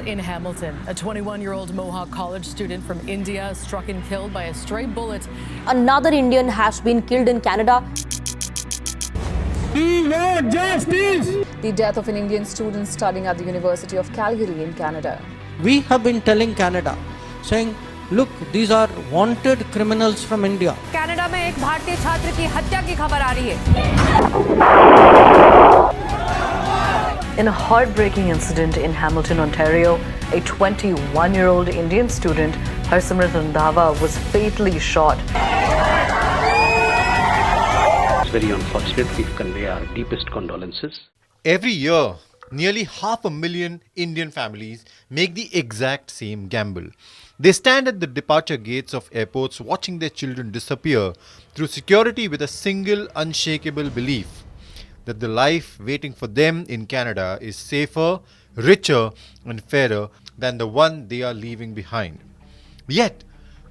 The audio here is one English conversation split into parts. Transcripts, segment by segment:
in Hamilton. A 21-year-old Mohawk college student from India struck and killed by a stray bullet. Another Indian has been killed in Canada. We want justice! The death of an Indian student studying at the University of Calgary in Canada. We have been telling Canada, saying, look, these are wanted criminals from India. Canada में एक भारतीय छात्र की हत्या की खबर आ रही है. In a heartbreaking incident in Hamilton, Ontario, a 21-year-old Indian student, Harsimrat Randhawa, was fatally shot. It's very unfortunate. We convey our deepest condolences. Every year, nearly 500,000 Indian families make the exact same gamble. They stand at the departure gates of airports watching their children disappear through security with a single unshakable belief that the life waiting for them in Canada is safer, richer and fairer than the one they are leaving behind. Yet,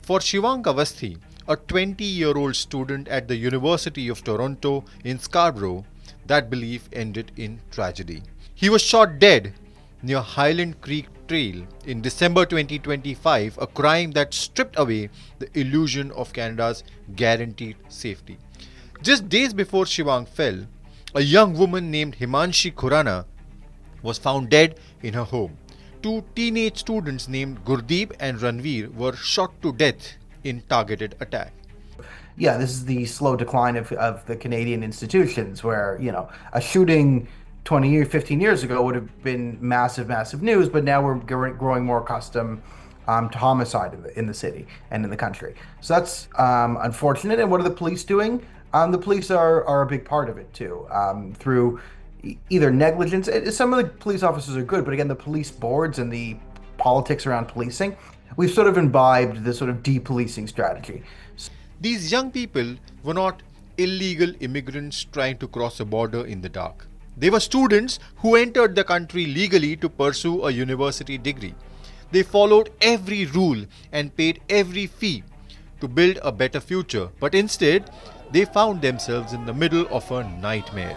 for Shivank Avasthi, a 20-year-old student at the University of Toronto in Scarborough, that belief ended in tragedy. He was shot dead near Highland Creek Trail in December 2025, a crime that stripped away the illusion of Canada's guaranteed safety. Just days before Shivank fell, a young woman named Himanshi Khurana was found dead in her home. Two teenage students named Gurdeep and Ranveer were shot to death in targeted attack. Yeah, this is the slow decline of the Canadian institutions where, a shooting 15 years ago would have been massive news, but now we're growing more accustomed to homicide in the city and in the country. So that's unfortunate. And what are the police doing? The police are a big part of it too, through either negligence. Some of the police officers are good, but again, the police boards and the politics around policing, we've sort of imbibed this sort of de-policing strategy. These young people were not illegal immigrants trying to cross a border in the dark. They were students who entered the country legally to pursue a university degree. They followed every rule and paid every fee to build a better future, but instead, they found themselves in the middle of a nightmare.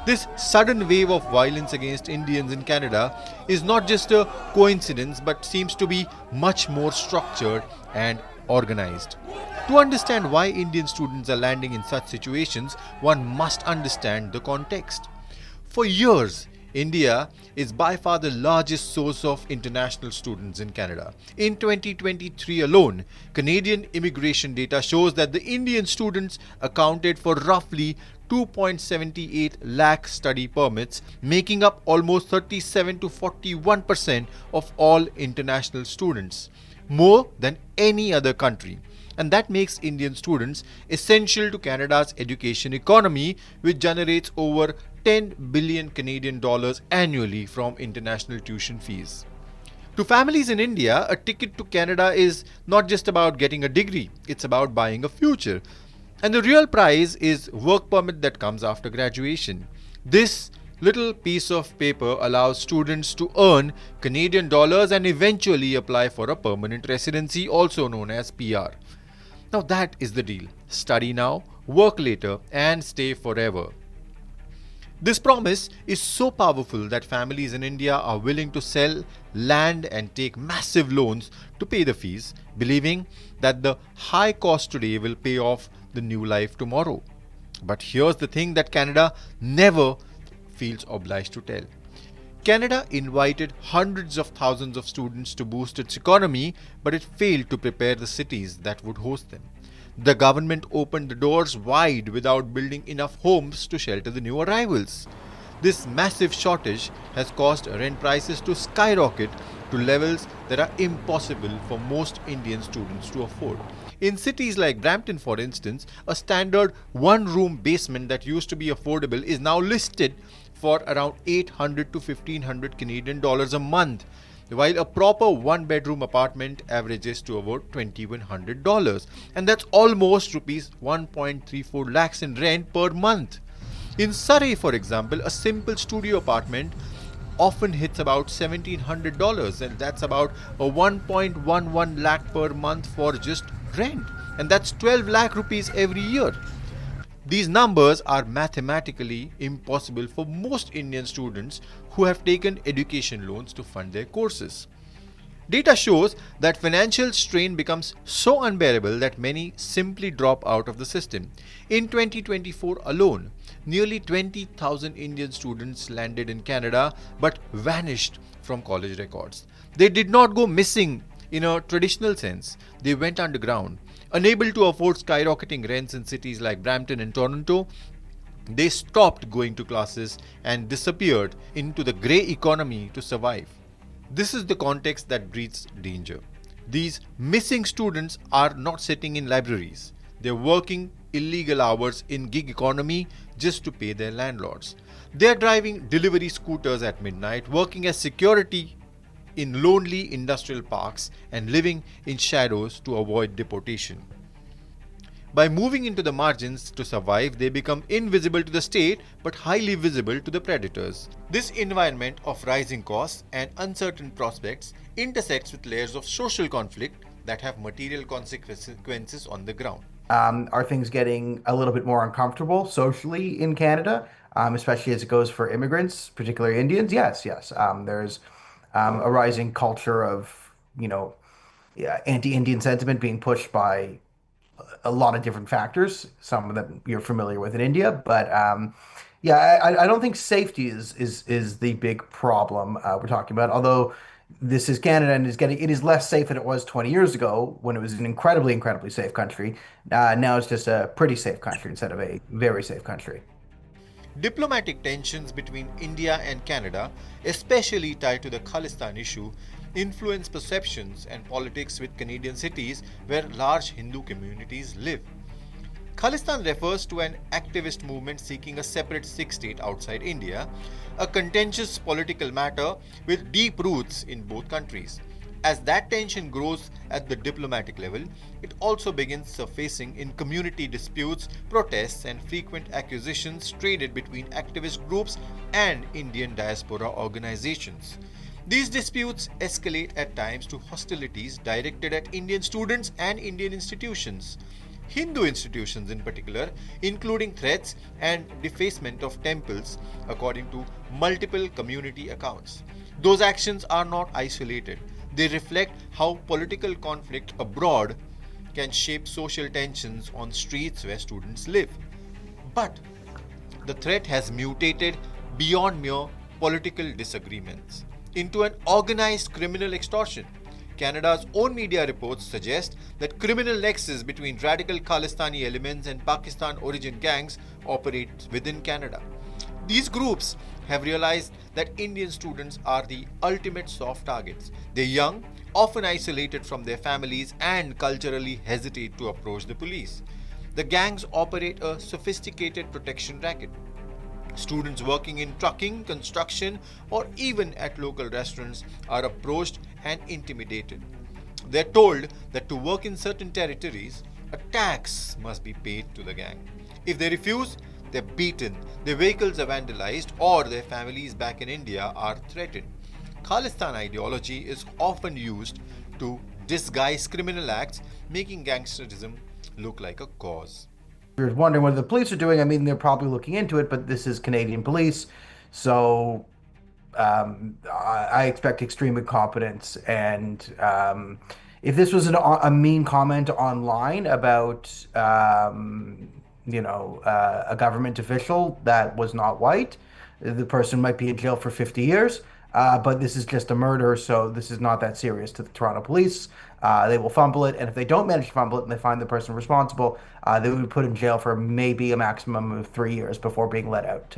This sudden wave of violence against Indians in Canada is not just a coincidence but seems to be much more structured and organized. To understand why Indian students are landing in such situations, one must understand the context. For years, India is by far the largest source of international students in Canada. In 2023 alone, Canadian immigration data shows that the Indian students accounted for roughly 2.78 lakh study permits, making up almost 37 to 41% of all international students, more than any other country. And that makes Indian students essential to Canada's education economy, which generates over 10 billion Canadian dollars annually from international tuition fees. To families in India, a ticket to Canada is not just about getting a degree, it's about buying a future. And the real prize is work permit that comes after graduation. This little piece of paper allows students to earn Canadian dollars and eventually apply for a permanent residency, also known as PR. Now that is the deal. Study now, work later, and stay forever. This promise is so powerful that families in India are willing to sell land and take massive loans to pay the fees, believing that the high cost today will pay off the new life tomorrow. But here's the thing that Canada never feels obliged to tell. Canada invited hundreds of thousands of students to boost its economy, but it failed to prepare the cities that would host them. The government opened the doors wide without building enough homes to shelter the new arrivals. This massive shortage has caused rent prices to skyrocket to levels that are impossible for most Indian students to afford. In cities like Brampton, for instance, a standard one-room basement that used to be affordable is now listed for around 800 to 1500 Canadian dollars a month, while a proper one-bedroom apartment averages to about $2,100, and that's almost rupees 1.34 lakhs in rent per month. In Surrey, for example, a simple studio apartment often hits about $1,700, and that's about a 1.11 lakh per month for just rent, and that's 12 lakh rupees every year. These numbers are mathematically impossible for most Indian students who have taken education loans to fund their courses. Data shows that financial strain becomes so unbearable that many simply drop out of the system. In 2024 alone, nearly 20,000 Indian students landed in Canada but vanished from college records. They did not go missing in a traditional sense. They went underground. Unable to afford skyrocketing rents in cities like Brampton and Toronto, they stopped going to classes and disappeared into the grey economy to survive. This is the context that breeds danger. These missing students are not sitting in libraries. They're working illegal hours in gig economy just to pay their landlords. They're driving delivery scooters at midnight, working as security in lonely industrial parks, and living in shadows to avoid deportation. By moving into the margins to survive, they become invisible to the state but highly visible to the predators. This environment of rising costs and uncertain prospects intersects with layers of social conflict that have material consequences on the ground. Are things getting a little bit more uncomfortable socially in Canada, especially as it goes for immigrants, particularly Indians? Yes. There's a rising culture of, anti-Indian sentiment being pushed by a lot of different factors. Some of them you're familiar with in India, but I don't think safety is the big problem we're talking about. Although this is Canada and it is less safe than it was 20 years ago when it was an incredibly safe country. Now it's just a pretty safe country instead of a very safe country. Diplomatic tensions between India and Canada, especially tied to the Khalistan issue, influence perceptions and politics with Canadian cities where large Hindu communities live. Khalistan refers to an activist movement seeking a separate Sikh state outside India, a contentious political matter with deep roots in both countries. As that tension grows at the diplomatic level, it also begins surfacing in community disputes, protests, and frequent accusations traded between activist groups and Indian diaspora organizations. These disputes escalate at times to hostilities directed at Indian students and Indian institutions. Hindu institutions in particular, including threats and defacement of temples, according to multiple community accounts. Those actions are not isolated. They reflect how political conflict abroad can shape social tensions on streets where students live. But the threat has mutated beyond mere political disagreements into an organized criminal extortion. Canada's own media reports suggest that criminal nexus between radical Khalistani elements and Pakistan origin gangs operate within Canada. These groups have realized that Indian students are the ultimate soft targets. They're young, often isolated from their families, and culturally hesitate to approach the police. The gangs operate a sophisticated protection racket. Students working in trucking, construction, or even at local restaurants are approached and intimidated. They're told that to work in certain territories, a tax must be paid to the gang. If they refuse, they're beaten, their vehicles are vandalized, or their families back in India are threatened. Khalistan ideology is often used to disguise criminal acts, making gangsterism look like a cause. You're wondering what the police are doing. I mean, they're probably looking into it, but this is Canadian police, so I expect extreme incompetence. And if this was a mean comment online about, a government official that was not white, the person might be in jail for 50 years. But this is just a murder, so this is not that serious to the Toronto police. They will fumble it, and if they don't manage to fumble it and they find the person responsible, they will be put in jail for maybe a maximum of 3 years before being let out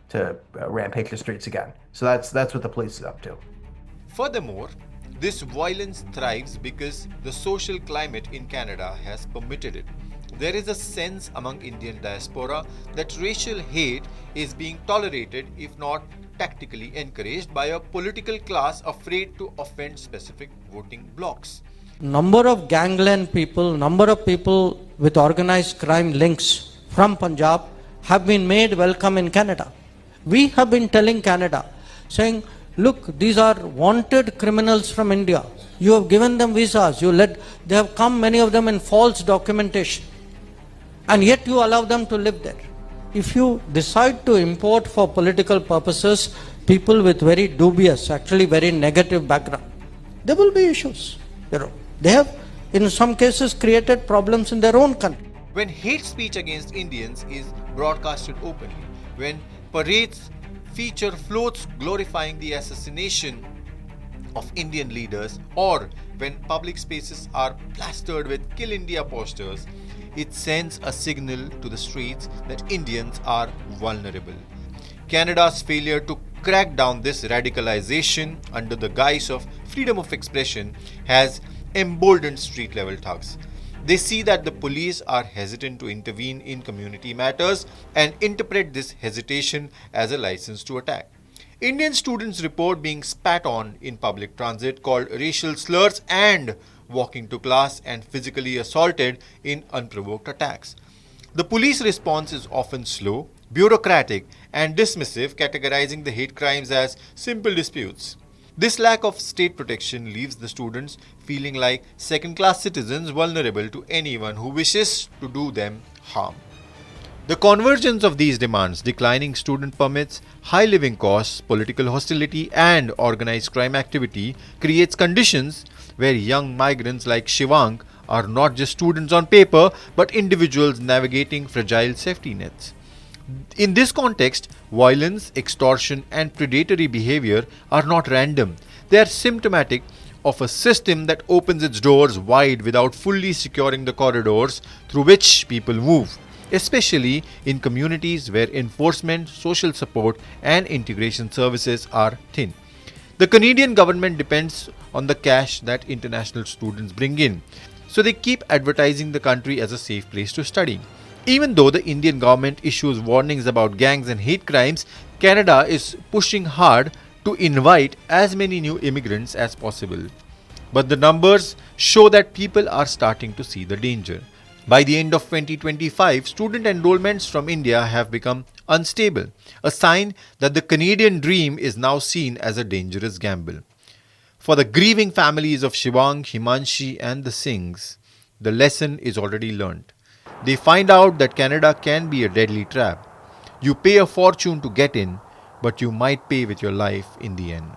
to rampage the streets again. So that's what the police is up to. Furthermore, this violence thrives because the social climate in Canada has permitted it. There is a sense among Indian diaspora that racial hate is being tolerated, if not tactically encouraged, by a political class afraid to offend specific voting blocs. Number of gangland people, number of people with organized crime links from Punjab have been made welcome in Canada. We have been telling Canada, saying, look, these are wanted criminals from India. You have given them visas. They have come, many of them in false documentation. And yet you allow them to live there. If you decide to import for political purposes people with very dubious, actually very negative background, there will be issues. They have, in some cases, created problems in their own country. When hate speech against Indians is broadcasted openly, when parades feature floats glorifying the assassination of Indian leaders, or when public spaces are plastered with Kill India posters, it sends a signal to the streets that Indians are vulnerable. Canada's failure to crack down this radicalization under the guise of freedom of expression has emboldened street-level thugs. They see that the police are hesitant to intervene in community matters and interpret this hesitation as a license to attack. Indian students report being spat on in public transit, called racial slurs, and walking to class, and physically assaulted in unprovoked attacks. The police response is often slow, bureaucratic, and dismissive, categorizing the hate crimes as simple disputes. This lack of state protection leaves the students feeling like second-class citizens vulnerable to anyone who wishes to do them harm. The convergence of these demands, declining student permits, high living costs, political hostility, and organized crime activity creates conditions where young migrants like Shivank are not just students on paper but individuals navigating fragile safety nets. In this context, violence, extortion, and predatory behavior are not random. They are symptomatic of a system that opens its doors wide without fully securing the corridors through which people move, especially in communities where enforcement, social support, and integration services are thin. The Canadian government depends on the cash that international students bring in, so they keep advertising the country as a safe place to study. Even though the Indian government issues warnings about gangs and hate crimes, Canada is pushing hard to invite as many new immigrants as possible. But the numbers show that people are starting to see the danger. By the end of 2025, student enrollments from India have become unstable, a sign that the Canadian dream is now seen as a dangerous gamble. For the grieving families of Shivank, Himanshi, and the Singhs, the lesson is already learned. They find out that Canada can be a deadly trap. You pay a fortune to get in, but you might pay with your life in the end.